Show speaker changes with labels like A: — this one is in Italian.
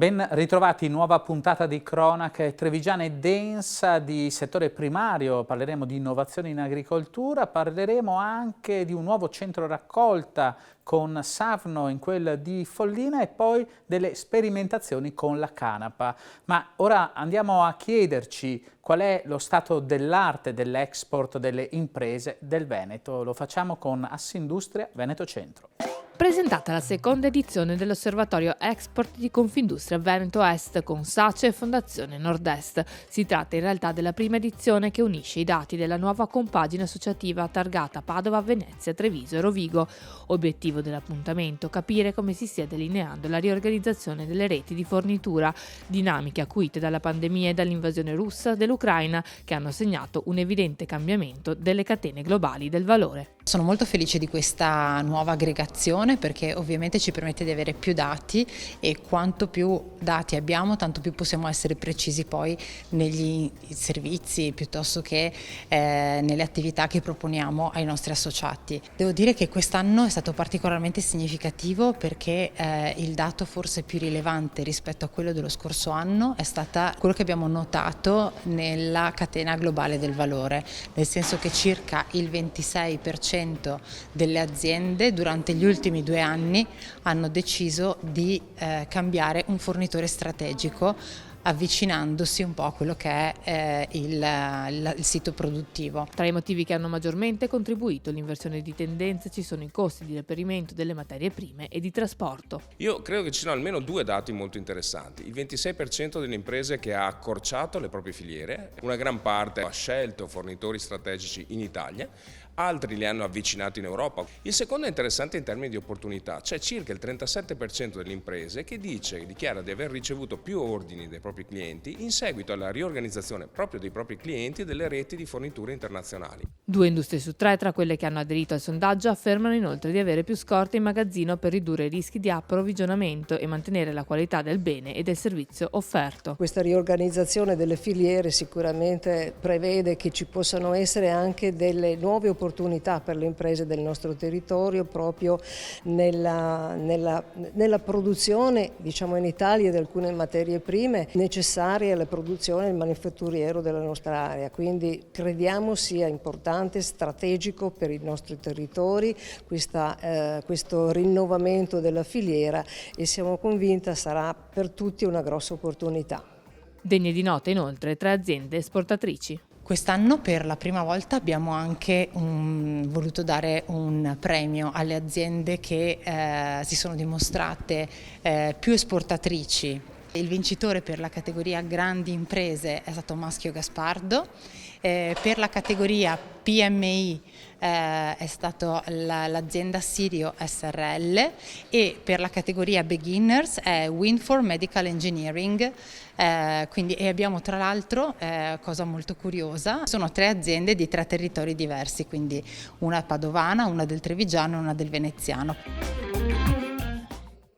A: Ben ritrovati, nuova puntata di Cronache Trevigiane densa di settore primario. Parleremo di innovazione in agricoltura, parleremo anche di un nuovo centro raccolta con Savno in quel di Follina e poi delle sperimentazioni con la canapa. Ma ora andiamo a chiederci qual è lo stato dell'arte dell'export delle imprese del Veneto. Lo facciamo con Assindustria Veneto Centro.
B: Presentata la seconda edizione dell'Osservatorio Export di Confindustria Veneto Est con SACE e Fondazione Nord-Est. Si tratta in realtà della prima edizione che unisce i dati della nuova compagine associativa targata Padova, Venezia, Treviso e Rovigo. Obiettivo dell'appuntamento: capire come si stia delineando la riorganizzazione delle reti di fornitura, dinamiche acuite dalla pandemia e dall'invasione russa dell'Ucraina che hanno segnato un evidente cambiamento delle catene globali del valore.
C: Sono molto felice di questa nuova aggregazione perché ovviamente ci permette di avere più dati e quanto più dati abbiamo tanto più possiamo essere precisi poi negli servizi piuttosto che nelle attività che proponiamo ai nostri associati. Devo dire che quest'anno è stato particolarmente significativo perché il dato forse più rilevante rispetto a quello dello scorso anno è stata quello che abbiamo notato nella catena globale del valore, nel senso che circa il 26% delle aziende durante gli ultimi 2 anni hanno deciso di cambiare un fornitore strategico, avvicinandosi un po' a quello che è il sito produttivo.
B: Tra i motivi che hanno maggiormente contribuito all'inversione di tendenze ci sono i costi di reperimento delle materie prime e di trasporto.
D: Io credo che ci siano almeno 2 dati molto interessanti. Il 26% delle imprese che ha accorciato le proprie filiere, una gran parte ha scelto fornitori strategici in Italia, altri li hanno avvicinati in Europa. Il secondo è interessante in termini di opportunità, c'è circa il 37% delle imprese che dichiara di aver ricevuto più ordini dai propri clienti in seguito alla riorganizzazione proprio dei propri clienti e delle reti di forniture internazionali.
B: 2 industrie su 3 tra quelle che hanno aderito al sondaggio affermano inoltre di avere più scorte in magazzino per ridurre i rischi di approvvigionamento e mantenere la qualità del bene e del servizio offerto.
E: Questa riorganizzazione delle filiere sicuramente prevede che ci possano essere anche delle nuove opportunità per le imprese del nostro territorio proprio nella produzione, diciamo in Italia, di alcune materie prime necessarie alla produzione del manifatturiero della nostra area. Quindi crediamo sia importante, strategico per i nostri territori questo rinnovamento della filiera e siamo convinti sarà per tutti una grossa opportunità.
B: Degne di nota inoltre 3 aziende esportatrici.
C: Quest'anno per la prima volta abbiamo anche voluto dare un premio alle aziende che si sono dimostrate più esportatrici. Il vincitore per la categoria grandi imprese è stato Maschio Gaspardo, per la categoria PMI è stata l'azienda Sirio SRL e per la categoria Beginners è Winfor Medical Engineering. E abbiamo tra l'altro, cosa molto curiosa, sono 3 aziende di 3 territori diversi, quindi una padovana, una del trevigiano e una del veneziano.